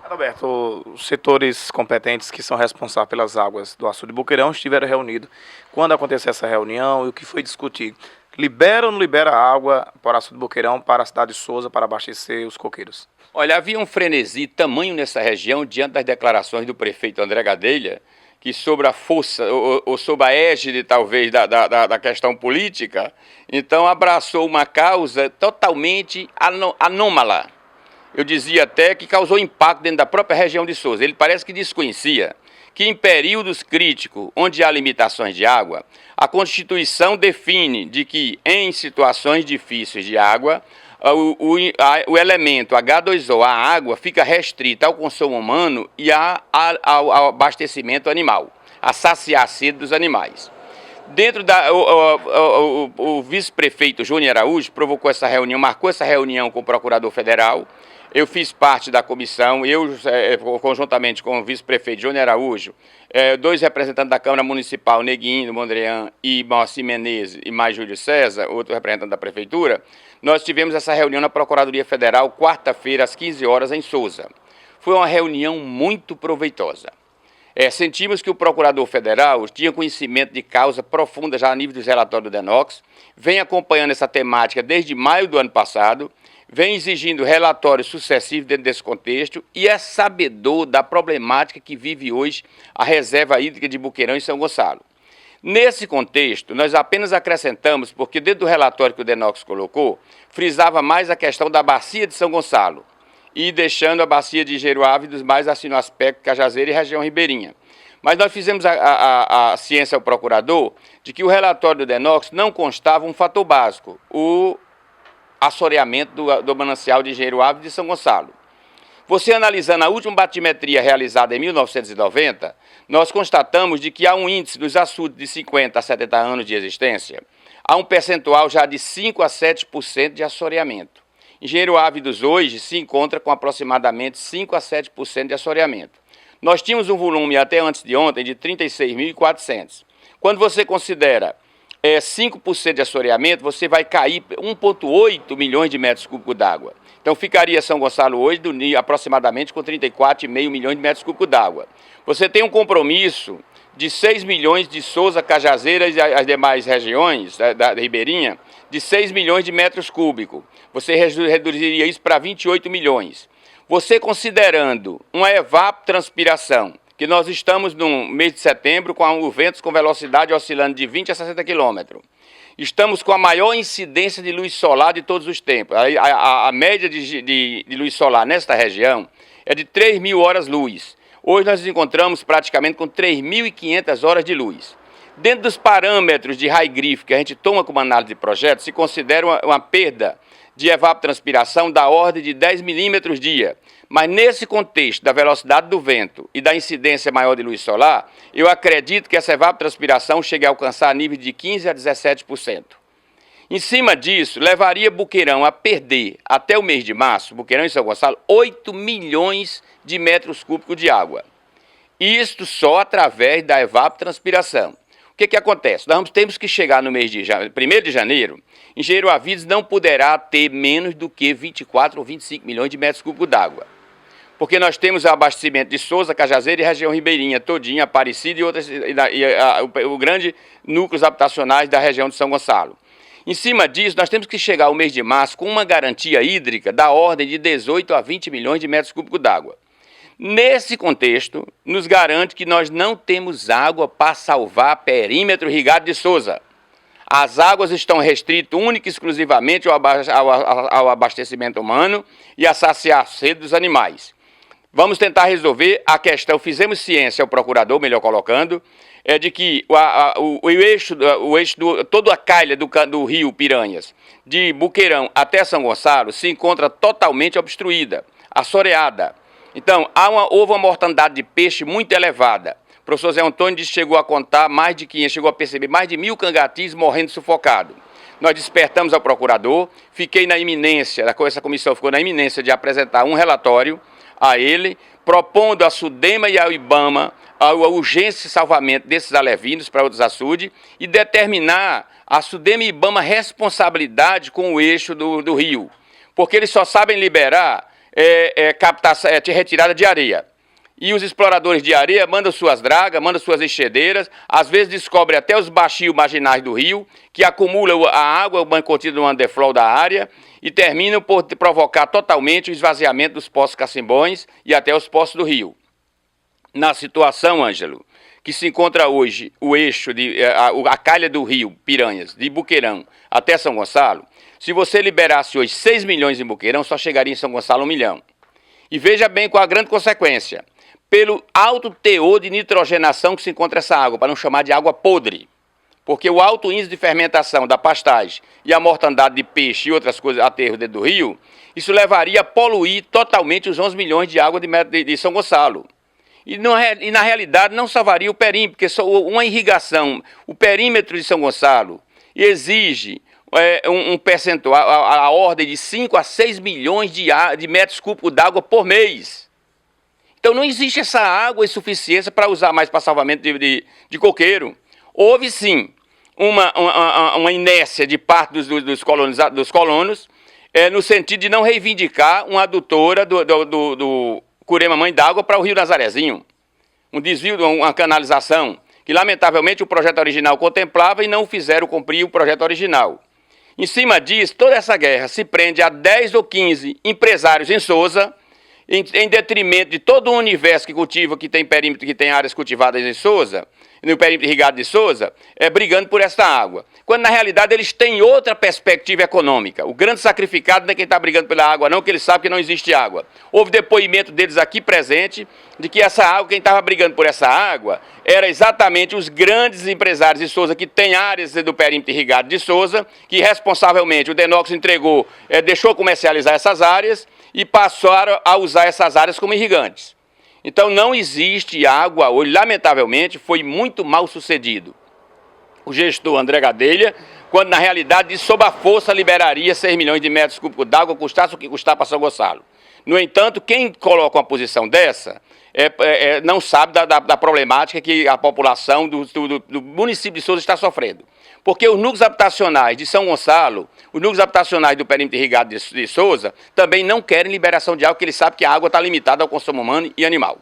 Roberto, os setores competentes que são responsáveis pelas águas do açude de Boqueirão estiveram reunidos. Quando aconteceu essa reunião e o que foi discutido? Libera ou não libera água para o açude de Boqueirão, para a cidade de Souza, para abastecer os coqueiros? Olha, havia um frenesi tamanho nessa região diante das declarações do prefeito André Gadelha, que sobre a força, ou sob a égide, talvez, da questão política, então abraçou uma causa totalmente anômala. Eu dizia até que causou impacto dentro da própria região de Souza. Ele parece que desconhecia que em períodos críticos, onde há limitações de água, a Constituição define de que em situações difíceis de água, o elemento H2O, a água, fica restrita ao consumo humano e ao abastecimento animal, a saciar a sede dos animais. Dentro o vice-prefeito Júnior Araújo provocou essa reunião, marcou essa reunião com o procurador federal. Eu fiz parte da comissão, conjuntamente com o vice-prefeito Júnior Araújo, dois representantes da Câmara Municipal, Neguinho Mondrian e Moacir Menezes, e mais Júlio César, outro representante da Prefeitura, nós tivemos essa reunião na Procuradoria Federal, quarta-feira, às 15 horas, em Souza. Foi uma reunião muito proveitosa. Sentimos que o Procurador Federal tinha conhecimento de causa profunda já a nível dos relatórios do DENOX, vem acompanhando essa temática desde maio do ano passado, vem exigindo relatórios sucessivos dentro desse contexto e é sabedor da problemática que vive hoje a reserva hídrica de Boqueirão e São Gonçalo. Nesse contexto, nós apenas acrescentamos, porque dentro do relatório que o DENOX colocou, frisava mais a questão da bacia de São Gonçalo e deixando a bacia de Engenheiro Ávidos mais assim no aspecto Cajazeira e região ribeirinha. Mas nós fizemos a ciência ao procurador de que o relatório do DENOX não constava um fator básico, o assoreamento do manancial de Engenheiro Ávidos de São Gonçalo. Você analisando a última batimetria realizada em 1990, nós constatamos de que há um índice dos açudes de 50 a 70 anos de existência, há um percentual já de 5 a 7% de assoreamento. Engenheiro Ávidos hoje se encontra com aproximadamente 5 a 7% de assoreamento. Nós tínhamos um volume até antes de ontem de 36.400. Quando você considera 5% de assoreamento, você vai cair 1,8 milhões de metros cúbicos d'água. Então ficaria São Gonçalo hoje aproximadamente com 34,5 milhões de metros cúbicos d'água. Você tem um compromisso de 6 milhões de Souza, Cajazeiras e as demais regiões da ribeirinha, de 6 milhões de metros cúbicos. Você reduziria isso para 28 milhões. Você considerando uma evapotranspiração, que nós estamos no mês de setembro com ventos com velocidade oscilando de 20 a 60 km. Estamos com a maior incidência de luz solar de todos os tempos. A média de luz solar nesta região é de 3.000 horas-luz. Hoje nós nos encontramos praticamente com 3.500 horas de luz. Dentro dos parâmetros de high griff que a gente toma como análise de projeto, se considera uma perda de evapotranspiração da ordem de 10 milímetros dia. Mas nesse contexto da velocidade do vento e da incidência maior de luz solar, eu acredito que essa evapotranspiração chegue a alcançar nível de 15% a 17%. Em cima disso, levaria Boqueirão a perder, até o mês de março, Boqueirão e São Gonçalo, 8 milhões de metros cúbicos de água. Isto só através da evapotranspiração. O que acontece? Nós temos que chegar no mês de 1º de janeiro, Engenheiro Ávidos não poderá ter menos do que 24 ou 25 milhões de metros cúbicos d'água. Porque nós temos o abastecimento de Souza, Cajazeira e região ribeirinha, todinha, Aparecida e outras, o grande núcleos habitacionais da região de São Gonçalo. Em cima disso, nós temos que chegar ao mês de março com uma garantia hídrica da ordem de 18 a 20 milhões de metros cúbicos d'água. Nesse contexto, nos garante que nós não temos água para salvar perímetro irrigado de Souza. As águas estão restritas única e exclusivamente ao abastecimento humano e a saciar a sede dos animais. Vamos tentar resolver a questão, fizemos ciência ao procurador, melhor colocando, de que toda a calha do rio Piranhas, de Boqueirão até São Gonçalo, se encontra totalmente obstruída, assoreada. Então, houve uma mortandade de peixe muito elevada. O professor Zé Antônio disse que chegou a contar mais de 500, chegou a perceber mais de 1.000 cangatis morrendo sufocados. Nós despertamos ao procurador, fiquei na iminência, essa comissão ficou na iminência de apresentar um relatório a ele, propondo a SUDEMA e ao IBAMA a urgência de salvamento desses alevinos para outros açudes e determinar a SUDEMA e IBAMA responsabilidade com o eixo do rio, porque eles só sabem liberar captação, retirada de areia. E os exploradores de areia mandam suas dragas, mandam suas enchedeiras, às vezes descobrem até os baixios marginais do rio, que acumulam a água contida no underflow da área e terminam por provocar totalmente o esvaziamento dos poços cassimbões e até os poços do rio. Na situação, Ângelo, que se encontra hoje o eixo, a calha do rio Piranhas, de Boqueirão até São Gonçalo, se você liberasse hoje 6 milhões em Boqueirão, só chegaria em São Gonçalo 1 milhão. E veja bem qual a grande consequência. Pelo alto teor de nitrogenação que se encontra essa água, para não chamar de água podre. Porque o alto índice de fermentação da pastagem e a mortandade de peixe e outras coisas aterro dentro do rio, isso levaria a poluir totalmente os 11 milhões de água de São Gonçalo. E na realidade não salvaria o perímetro, porque só uma irrigação, o perímetro de São Gonçalo exige um percentual, a ordem de 5 a 6 milhões de metros cúbicos d'água por mês. Então não existe essa água em suficiência para usar mais para salvamento de coqueiro. Houve sim uma inércia de parte dos colonos, no sentido de não reivindicar uma adutora do Curema Mãe d'Água para o Rio Nazarezinho. Um desvio, uma canalização, que lamentavelmente o projeto original contemplava e não fizeram cumprir o projeto original. Em cima disso, toda essa guerra se prende a 10 ou 15 empresários em Sousa, em detrimento de todo o universo que cultiva, que tem perímetro, que tem áreas cultivadas em Sousa, no perímetro irrigado de Sousa, brigando por essa água. Quando na realidade eles têm outra perspectiva econômica. O grande sacrificado não é quem está brigando pela água não, que eles sabem que não existe água. Houve depoimento deles aqui presente, de que essa água, quem estava brigando por essa água, era exatamente os grandes empresários de Sousa, que têm áreas do perímetro irrigado de Sousa, que responsavelmente o Denox entregou, deixou comercializar essas áreas, e passaram a usar essas áreas como irrigantes. Então não existe água hoje, lamentavelmente, foi muito mal sucedido. O gestor André Gadelha, quando na realidade sob a força liberaria 6 milhões de metros cúbicos d'água, custasse o que custar para São Gonçalo. No entanto, quem coloca uma posição dessa não sabe da problemática que a população do município de Sousa está sofrendo. Porque os núcleos habitacionais de São Gonçalo, os núcleos habitacionais do perímetro irrigado de Sousa, também não querem liberação de água, porque eles sabem que a água está limitada ao consumo humano e animal.